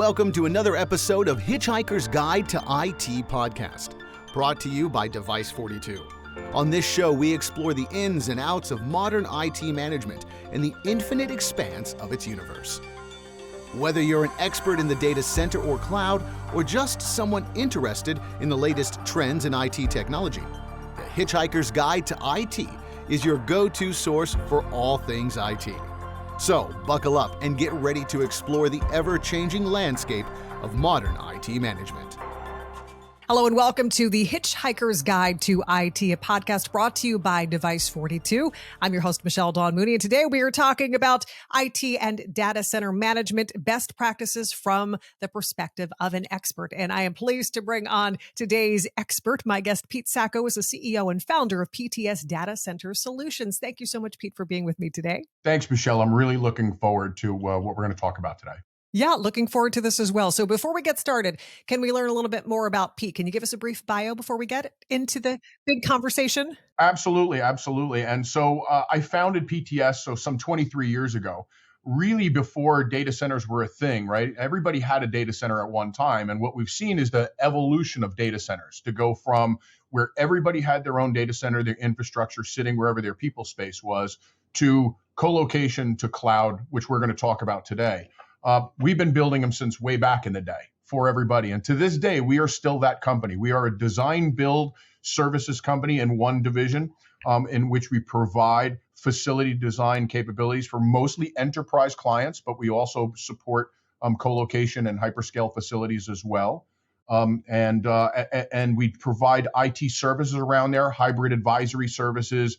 welcome to another episode of Hitchhiker's Guide to IT podcast, brought to you by Device42. On this show, we explore the ins and outs of modern IT management and the infinite expanse of its universe. Whether you're an expert in the data center or cloud, or just someone interested in the latest trends in IT technology, the Hitchhiker's Guide to IT is your go-to source for all things IT. So, buckle up and get ready to explore the ever-changing landscape of modern IT management. Hello and welcome to the Hitchhiker's Guide to IT, a podcast brought to you by Device42. I'm your host, Michelle Dawn Mooney, and today we are talking about IT and data center management best practices from the perspective of an expert. And I am pleased to bring on today's expert. My guest, Pete Sacco, is the CEO and founder of PTS Data Center Solutions. Thank you so much, Pete, for being with me today. Thanks, Michelle. I'm really looking forward to what we're going to talk about today. Yeah, looking forward to this as well. So before we get started, can we learn a little bit more about Pete? Can you give us a brief bio before we get into the big conversation? Absolutely. And so I founded PTS some 23 years ago, really before data centers were a thing, right? Everybody had a data center at one time. And what we've seen is the evolution of data centers to go from where everybody had their own data center, their infrastructure sitting wherever their people space was, to colocation, to cloud, which we're going to talk about today. We've been building them since way back in the day for everybody. And to this day, we are still that company. We are a design build services company in one division in which we provide facility design capabilities for mostly enterprise clients, but we also support colocation and hyperscale facilities as well. And we provide IT services around there, hybrid advisory services,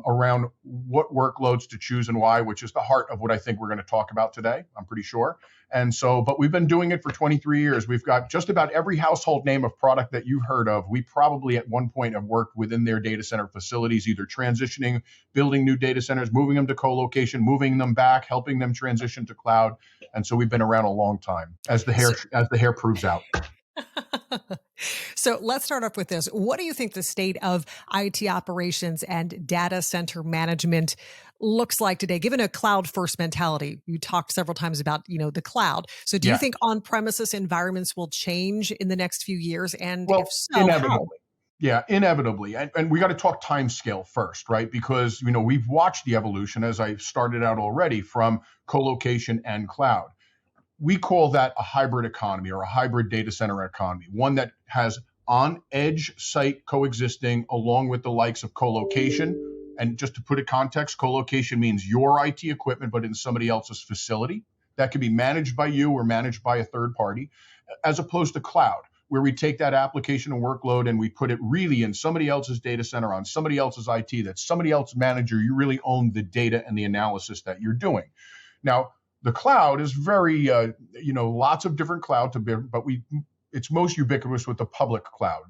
around what workloads to choose and why, which is the heart of what I think we're going to talk about today, I'm pretty sure. And so, but we've been doing it for 23 years. We've got just about every household name of product that you've heard of. We probably at one point have worked within their data center facilities, either transitioning, building new data centers, moving them to co-location, moving them back, helping them transition to cloud. And so we've been around a long time, as the hair proves out. So let's start off with this. What do you think the state of IT operations and data center management looks like today, given a cloud-first mentality? You talked several times about, the cloud. So do you think on-premises environments will change in the next few years? And if so, inevitably. how? Yeah, inevitably. And we got to talk time scale first, right? Because, we've watched the evolution, as I started out already, from colocation and cloud. We call that a hybrid economy or a hybrid data center economy, one that has on-edge site coexisting along with the likes of colocation. And just to put it in context, colocation means your IT equipment, but in somebody else's facility. That can be managed by you or managed by a third party, as opposed to cloud, where we take that application and workload and we put it really in somebody else's data center on somebody else's IT, that's somebody else's manager. You really own the data and the analysis that you're doing. Now, the cloud is very, lots of different cloud to be, but it's most ubiquitous with the public cloud,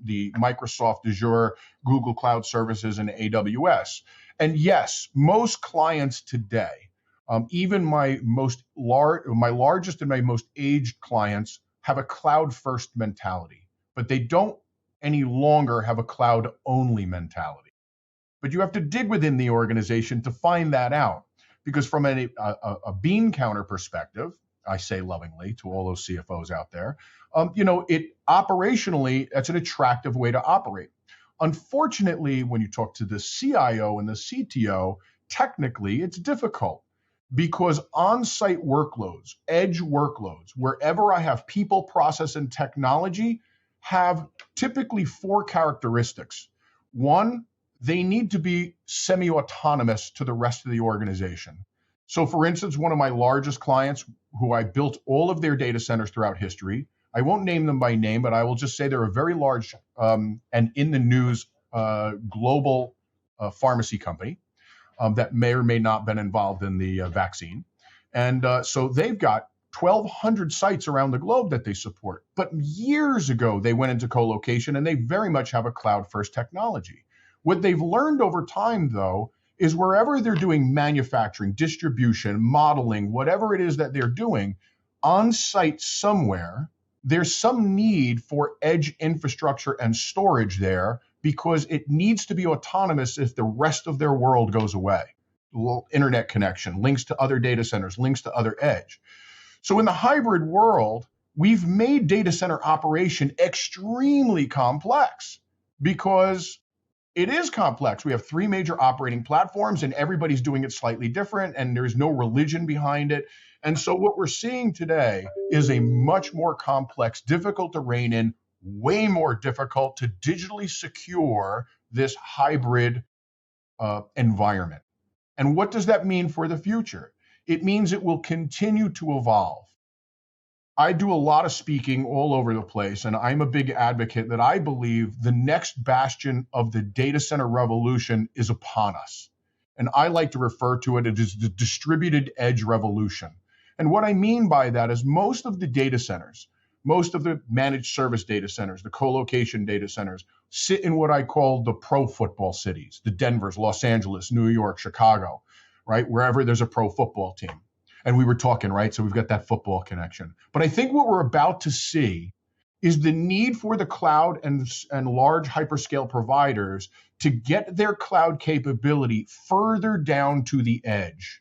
the Microsoft Azure, Google Cloud Services, and AWS. And yes, most clients today, even my largest and my most aged clients, have a cloud-first mentality, but they don't any longer have a cloud-only mentality. But you have to dig within the organization to find that out. Because from a bean counter perspective, I say lovingly to all those CFOs out there, it operationally, that's an attractive way to operate. Unfortunately, when you talk to the CIO and the CTO, technically it's difficult because on-site workloads, edge workloads, wherever I have people, process, and technology, have typically four characteristics. One, they need to be semi-autonomous to the rest of the organization. So for instance, one of my largest clients, who I built all of their data centers throughout history, I won't name them by name, but I will just say they're a very large and in the news global pharmacy company that may or may not have been involved in the vaccine. And so they've got 1,200 sites around the globe that they support. But years ago, they went into co-location and they very much have a cloud-first technology. What they've learned over time, though, is wherever they're doing manufacturing, distribution, modeling, whatever it is that they're doing, on site somewhere, there's some need for edge infrastructure and storage there because it needs to be autonomous if the rest of their world goes away. Internet connection, links to other data centers, links to other edge. So in the hybrid world, we've made data center operation extremely complex because it is complex. We have three major operating platforms and everybody's doing it slightly different and there's no religion behind it. And so what we're seeing today is a much more complex, difficult to rein in, way more difficult to digitally secure this hybrid environment. And what does that mean for the future? It means it will continue to evolve. I do a lot of speaking all over the place, and I'm a big advocate that I believe the next bastion of the data center revolution is upon us. And I like to refer to it as the distributed edge revolution. And what I mean by that is most of the data centers, most of the managed service data centers, the colocation data centers, sit in what I call the pro football cities, the Denvers, Los Angeles, New York, Chicago, right? Wherever there's a pro football team. And we were talking, right? So we've got that football connection. But I think what we're about to see is the need for the cloud and large hyperscale providers to get their cloud capability further down to the edge.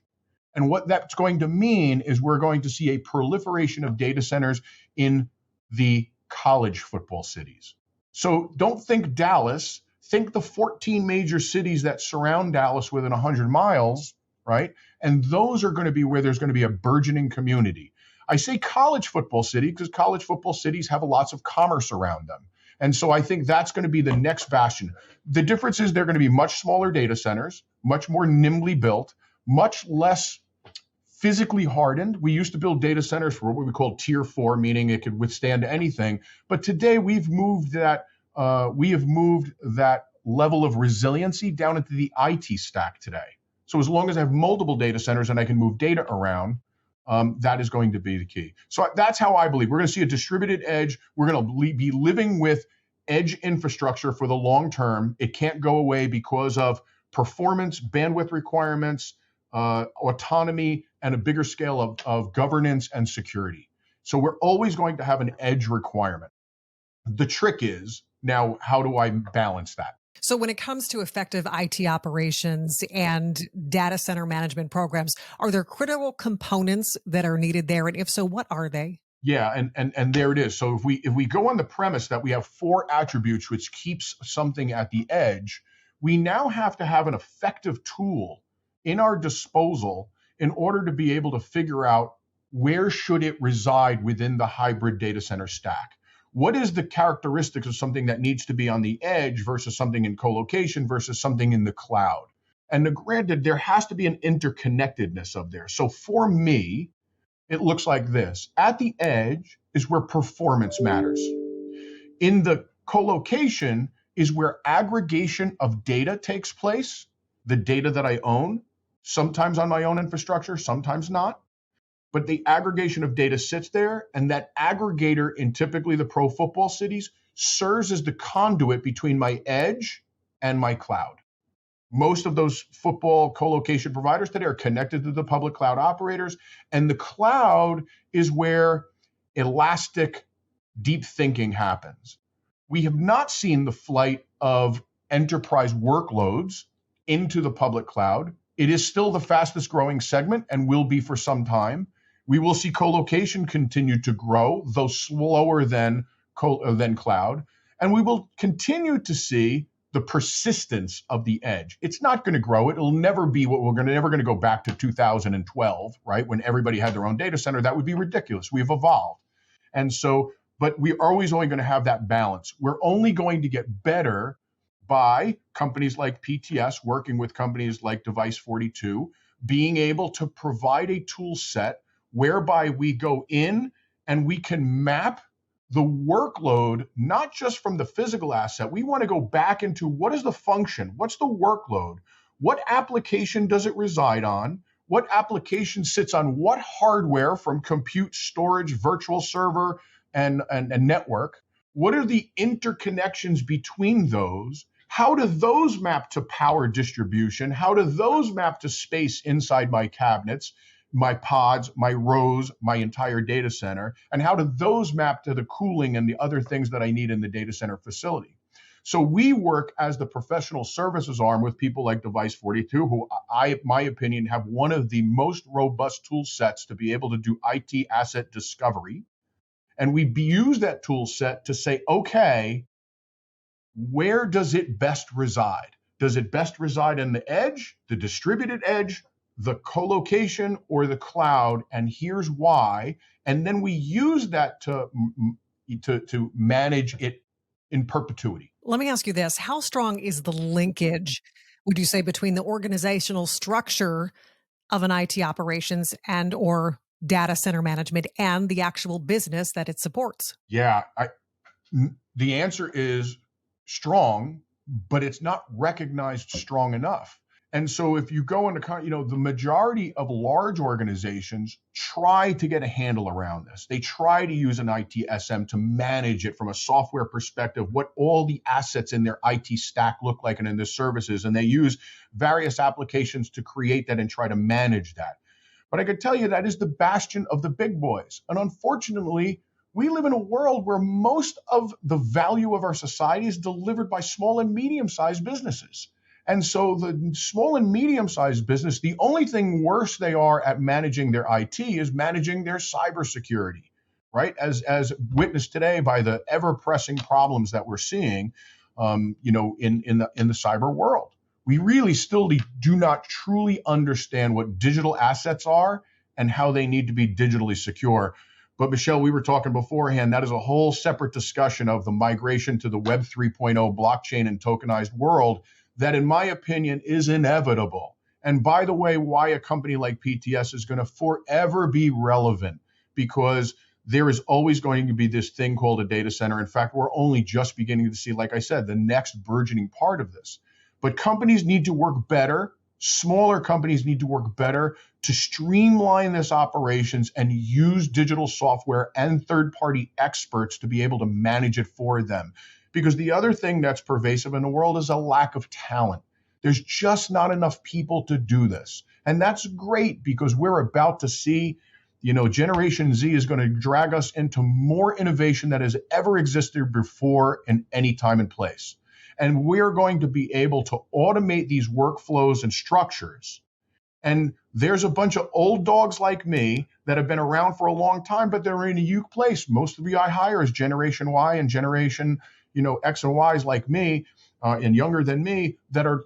And what that's going to mean is we're going to see a proliferation of data centers in the college football cities. So don't think Dallas, think the 14 major cities that surround Dallas within 100 miles, right? And those are going to be where there's going to be a burgeoning community. I say college football city because college football cities have lots of commerce around them. And so I think that's going to be the next bastion. The difference is they're going to be much smaller data centers, much more nimbly built, much less physically hardened. We used to build data centers for what we call tier 4, meaning it could withstand anything. But today we have moved that level of resiliency down into the IT stack today. So as long as I have multiple data centers and I can move data around, that is going to be the key. So that's how I believe. We're going to see a distributed edge. We're going to be living with edge infrastructure for the long term. It can't go away because of performance, bandwidth requirements, autonomy, and a bigger scale of governance and security. So we're always going to have an edge requirement. The trick is now, how do I balance that? So when it comes to effective IT operations and data center management programs, are there critical components that are needed there? And if so, what are they? Yeah, and there it is. So if we go on the premise that we have 4 attributes which keeps something at the edge, we now have to have an effective tool in our disposal in order to be able to figure out where should it reside within the hybrid data center stack. What is the characteristics of something that needs to be on the edge versus something in colocation versus something in the cloud? And granted, there has to be an interconnectedness of there. So for me, it looks like this. At the edge is where performance matters. In the colocation is where aggregation of data takes place, the data that I own, sometimes on my own infrastructure, sometimes not. But the aggregation of data sits there, and that aggregator in typically the pro football cities serves as the conduit between my edge and my cloud. Most of those football colocation providers today are connected to the public cloud operators, and the cloud is where elastic, deep thinking happens. We have not seen the flight of enterprise workloads into the public cloud. It is still the fastest growing segment and will be for some time. We will see colocation continue to grow, though slower than cloud. And we will continue to see the persistence of the edge. It's not going to grow. It'll never be what never going to go back to 2012, right? When everybody had their own data center. That would be ridiculous. We've evolved. And so, but we're always only going to have that balance. We're only going to get better by companies like PTS working with companies like Device42, being able to provide a tool set whereby we go in and we can map the workload, not just from the physical asset. We want to go back into what is the function? What's the workload? What application does it reside on? What application sits on what hardware from compute, storage, virtual server, and network? What are the interconnections between those? How do those map to power distribution? How do those map to space inside my cabinets, my pods, my rows, my entire data center? And how do those map to the cooling and the other things that I need in the data center facility? So we work as the professional services arm with people like Device 42, who my opinion, have one of the most robust tool sets to be able to do IT asset discovery. And we use that tool set to say, okay, where does it best reside? Does it best reside in the edge, the distributed edge, the colocation, or the cloud? And here's why. And then we use that to manage it in perpetuity. Let me ask you this. How strong is the linkage, would you say, between the organizational structure of an IT operations and or data center management and the actual business that it supports? Yeah, the answer is strong, but it's not recognized strong enough. And so if you go into, the majority of large organizations try to get a handle around this. They try to use an ITSM to manage it from a software perspective, what all the assets in their IT stack look like and in their services. And they use various applications to create that and try to manage that. But I could tell you that is the bastion of the big boys. And unfortunately, we live in a world where most of the value of our society is delivered by small and medium-sized businesses. And so the small and medium-sized business, the only thing worse they are at managing their IT is managing their cybersecurity, right? As witnessed today by the ever-pressing problems that we're seeing, in the cyber world. We really still do not truly understand what digital assets are and how they need to be digitally secure. But Michelle, we were talking beforehand, that is a whole separate discussion of the migration to the Web 3.0 blockchain and tokenized world that, in my opinion, is inevitable. And by the way, why a company like PTS is going to forever be relevant, because there is always going to be this thing called a data center. In fact, we're only just beginning to see, like I said, the next burgeoning part of this. But companies need to work better. Smaller companies need to work better to streamline this operations and use digital software and third-party experts to be able to manage it for them. Because the other thing that's pervasive in the world is a lack of talent. There's just not enough people to do this. And that's great, because we're about to see, Generation Z is going to drag us into more innovation that has ever existed before in any time and place. And we're going to be able to automate these workflows and structures. And there's a bunch of old dogs like me that have been around for a long time, but they're in a unique place. Most of the I hire is Generation Y and Generation X and Ys like me and younger than me that are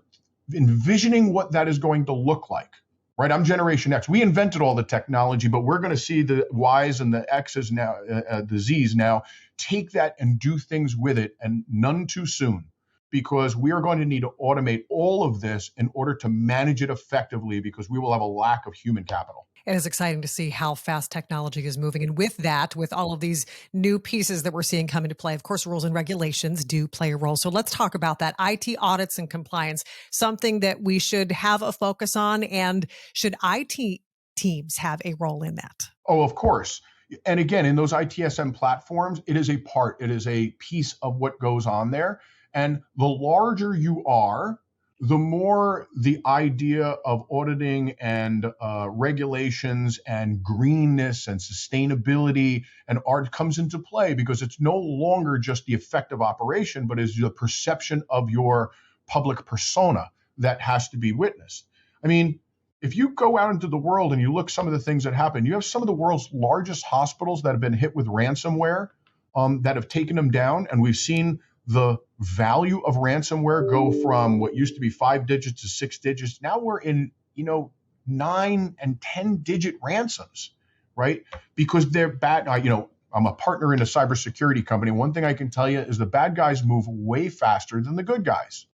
envisioning what that is going to look like, right? I'm Generation X. We invented all the technology, but we're going to see the Ys and the X's now, the Z's now, take that and do things with it, and none too soon, because we are going to need to automate all of this in order to manage it effectively, because we will have a lack of human capital. It is exciting to see how fast technology is moving. And with that, with all of these new pieces that we're seeing come into play, of course, rules and regulations do play a role. So let's talk about that. IT audits and compliance, something that we should have a focus on. And should IT teams have a role in that? Oh, of course. And again, in those ITSM platforms, it is a piece of what goes on there. And the larger you are, the more the idea of auditing and regulations and greenness and sustainability and art comes into play, because it's no longer just the effective operation, but is the perception of your public persona that has to be witnessed. I mean, if you go out into the world and you look some of the things that happen, you have some of the world's largest hospitals that have been hit with ransomware that have taken them down, and we've seen the value of ransomware go from what used to be 5 digits to 6 digits. Now we're in, 9 and 10 digit ransoms, right? Because they're bad. I'm a partner in a cybersecurity company. One thing I can tell you is the bad guys move way faster than the good guys,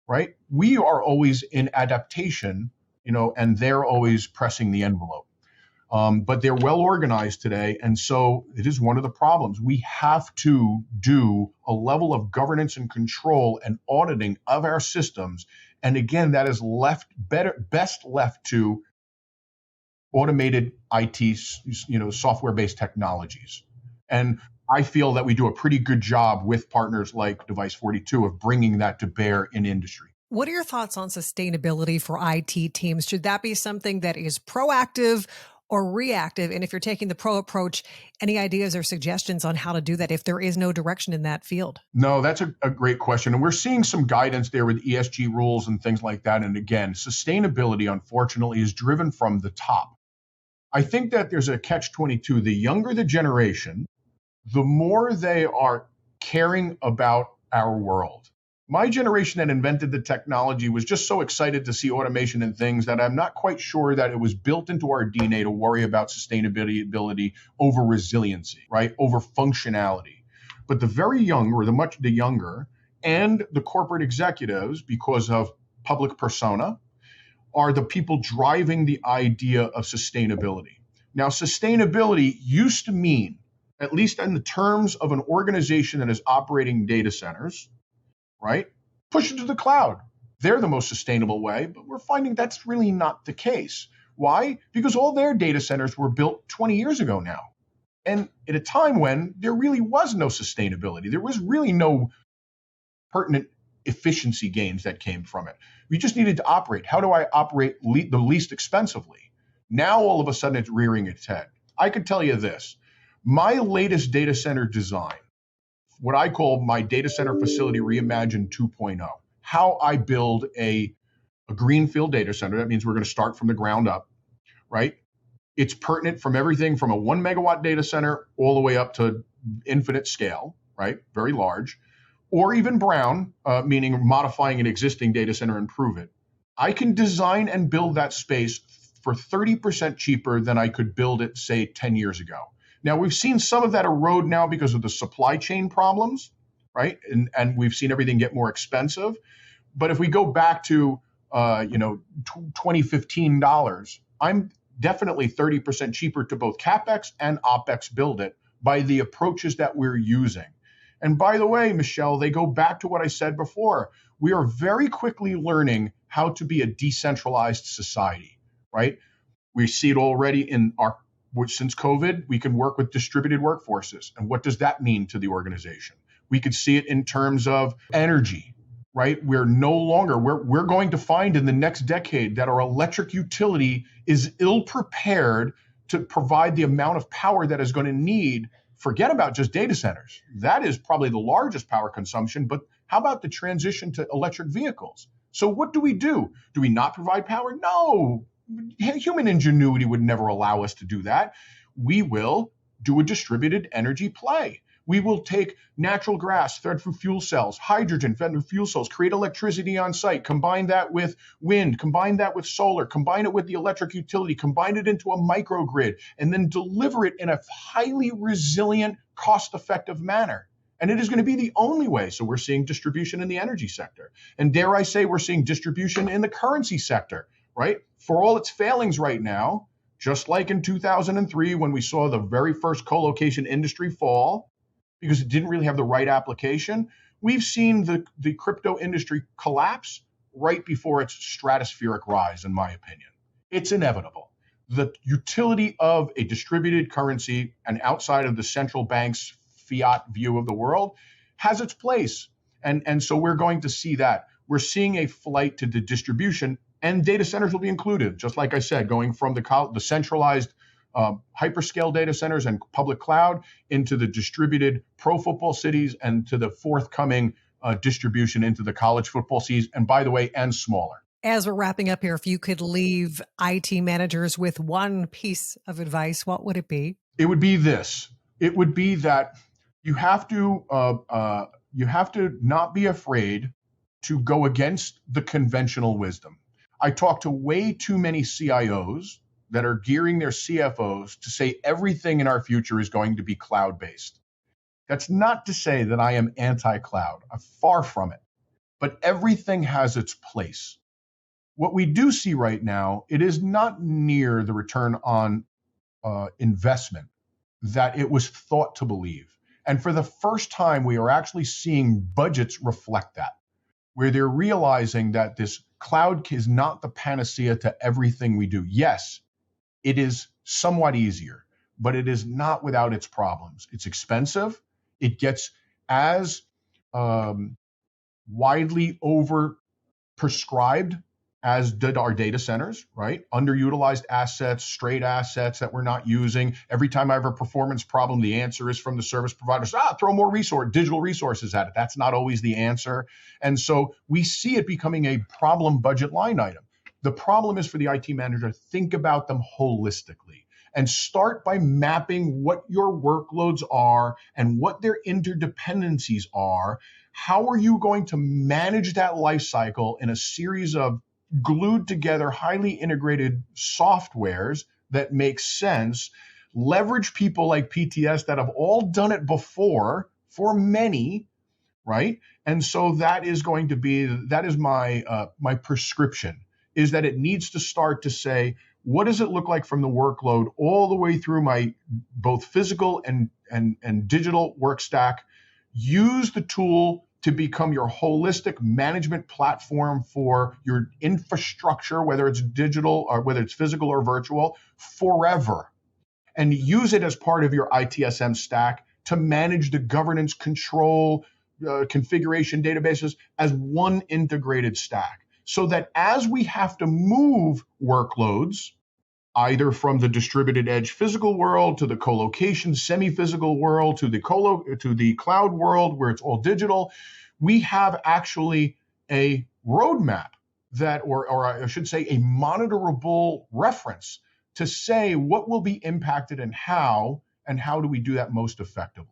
right? We are always in adaptation, and they're always pressing the envelope. But they're well organized today. And so it is one of the problems. We have to do a level of governance and control and auditing of our systems. And again, that is best left to automated IT, software-based technologies. And I feel that we do a pretty good job with partners like Device 42 of bringing that to bear in industry. What are your thoughts on sustainability for IT teams? Should that be something that is proactive, or reactive? And if you're taking the pro approach, any ideas or suggestions on how to do that if there is no direction in that field? No, that's a great question. And we're seeing some guidance there with ESG rules and things like that. And again, sustainability, unfortunately, is driven from the top. I think that there's a catch-22. The younger the generation, the more they are caring about our world. My generation that invented the technology was just so excited to see automation and things that I'm not quite sure that it was built into our DNA to worry about sustainability over resiliency, right? Over functionality. But the very young, or the younger, and the corporate executives, because of public persona, are the people driving the idea of sustainability. Now, sustainability used to mean, at least in the terms of an organization that is operating data centers, right? Push it to the cloud. They're the most sustainable way, but we're finding that's really not the case. Why? Because all their data centers were built 20 years ago now. And at a time when there really was no sustainability, there was really no pertinent efficiency gains that came from it. We just needed to operate. How do I operate the least expensively? Now, all of a sudden, it's rearing its head. I could tell you this. My latest data center design, what I call my data center facility reimagined 2.0, how I build a greenfield data center. That means we're going to start from the ground up, right? It's pertinent from everything from a 1 megawatt data center all the way up to infinite scale, right? Very large, or even brown, meaning modifying an existing data center and improve it. I can design and build that space for 30% cheaper than I could build it, say, 10 years ago. Now, we've seen some of that erode now because of the supply chain problems, right? And we've seen everything get more expensive. But if we go back to, 2015 dollars, I'm definitely 30% cheaper to both CapEx and OpEx build it by the approaches that we're using. And by the way, Michelle, they go back to what I said before. We are very quickly learning how to be a decentralized society, right? We see it already since COVID, we can work with distributed workforces. And what does that mean to the organization? We could see it in terms of energy, right? We're going to find in the next decade that our electric utility is ill-prepared to provide the amount of power that is going to need. Forget about just data centers. That is probably the largest power consumption, but how about the transition to electric vehicles? So what do? Do we not provide power? No. Human ingenuity would never allow us to do that. We will do a distributed energy play. We will take natural gas fed through fuel cells, hydrogen fed through fuel cells, create electricity on site, combine that with wind, combine that with solar, combine it with the electric utility, combine it into a microgrid, and then deliver it in a highly resilient, cost-effective manner. And it is going to be the only way. So we're seeing distribution in the energy sector. And dare I say, we're seeing distribution in the currency sector, right? For all its failings right now, just like in 2003 when we saw the very first colocation industry fall because it didn't really have the right application, we've seen the crypto industry collapse right before its stratospheric rise, in my opinion. It's inevitable. The utility of a distributed currency and outside of the central bank's fiat view of the world has its place. And so we're going to see that. We're seeing a flight to the distribution, and data centers will be included, just like I said, going from the centralized hyperscale data centers and public cloud into the distributed pro football cities and to the forthcoming distribution into the college football cities, and by the way, and smaller. As we're wrapping up here, if you could leave IT managers with one piece of advice, what would it be? It would be this. It would be that you have to not be afraid to go against the conventional wisdom. I talk to way too many CIOs that are gearing their CFOs to say everything in our future is going to be cloud-based. That's not to say that I am anti-cloud. I'm far from it. But everything has its place. What we do see right now, it is not near the return on investment that it was thought to believe. And for the first time, we are actually seeing budgets reflect that, where they're realizing that this cloud is not the panacea to everything we do. Yes, it is somewhat easier, but it is not without its problems. It's expensive. It gets as widely over prescribed as did our data centers, right? Underutilized assets, straight assets that we're not using. Every time I have a performance problem, the answer is from the service providers, throw more digital resources at it. That's not always the answer. And so we see it becoming a problem budget line item. The problem is for the IT manager, think about them holistically and start by mapping what your workloads are and what their interdependencies are. How are you going to manage that life cycle in a series of glued together, highly integrated softwares that make sense? Leverage people like PTS that have all done it before for many, right? And so that is my prescription, is that it needs to start to say, what does it look like from the workload all the way through my both physical and digital work stack? Use the tool to become your holistic management platform for your infrastructure, whether it's digital or whether it's physical or virtual, forever. And use it as part of your ITSM stack to manage the governance, control, configuration databases as one integrated stack. So that as we have to move workloads, either from the distributed edge physical world to the colocation semi-physical world to the cloud world where it's all digital, we have actually a roadmap that, or I should say, a monitorable reference to say what will be impacted and how do we do that most effectively.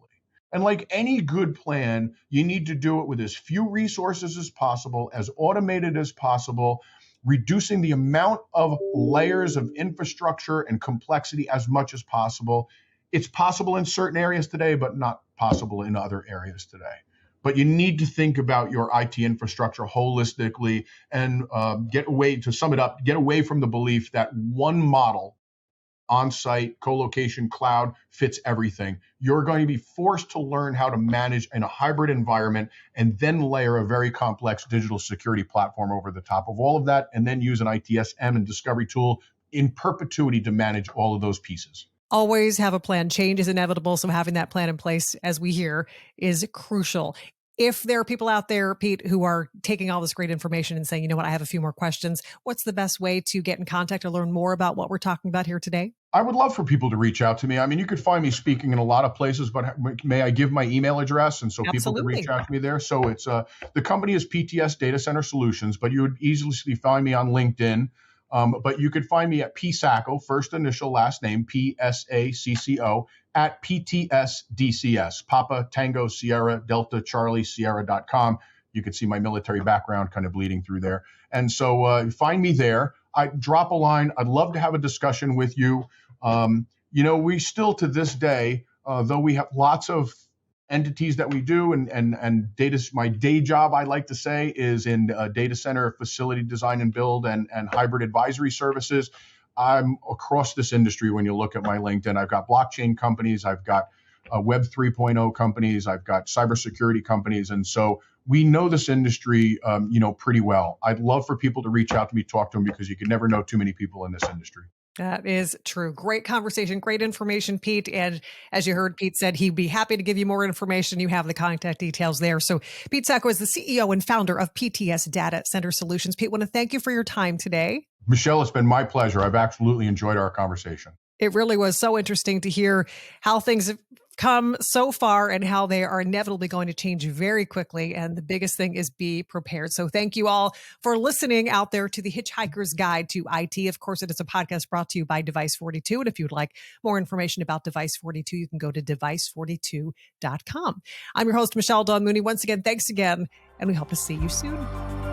And like any good plan, you need to do it with as few resources as possible, as automated as possible, reducing the amount of layers of infrastructure and complexity as much as possible. It's possible in certain areas today, but not possible in other areas today. But you need to think about your IT infrastructure holistically and get away from the belief that one model, on-site, co-location, cloud, fits everything. You're going to be forced to learn how to manage in a hybrid environment and then layer a very complex digital security platform over the top of all of that, and then use an ITSM and discovery tool in perpetuity to manage all of those pieces. Always have a plan. Change is inevitable, so having that plan in place, as we hear, is crucial. If there are people out there, Pete, who are taking all this great information and saying, you know what, I have a few more questions, what's the best way to get in contact or learn more about what we're talking about here today? I would love for people to reach out to me. I mean, you could find me speaking in a lot of places, but may I give my email address? And so Absolutely. People can reach out to me there. So it's the company is PTS Data Center Solutions, but you would easily find me on LinkedIn. But you could find me at Sacco, first initial, last name, PSACCO, at PTSDCS, Papa Tango Sierra Delta Charlie Sierra.com. You can see my military background kind of bleeding through there. And so find me there. I drop a line. I'd love to have a discussion with you. We still to this day, though we have lots of entities that we do and data, my day job, I like to say, is in data center facility design and build and hybrid advisory services. I'm across this industry. When you look at my LinkedIn, I've got blockchain companies, I've got Web 3.0 companies, I've got cybersecurity companies. And so we know this industry, pretty well. I'd love for people to reach out to me, talk to them, because you can never know too many people in this industry. That is true. Great conversation, great information, Pete. And as you heard, Pete said he'd be happy to give you more information. You have the contact details there. So Pete Sacco is the CEO and founder of PTS Data Center Solutions. Pete, I want to thank you for your time today. Michelle, it's been my pleasure. I've absolutely enjoyed our conversation. It really was so interesting to hear how things have come so far and how they are inevitably going to change very quickly. And the biggest thing is be prepared. So thank you all for listening out there to the Hitchhiker's Guide to IT. Of course, it is a podcast brought to you by Device 42. And if you'd like more information about Device 42, you can go to device42.com. I'm your host, Michelle Dawn Mooney. Once again, thanks again, and we hope to see you soon.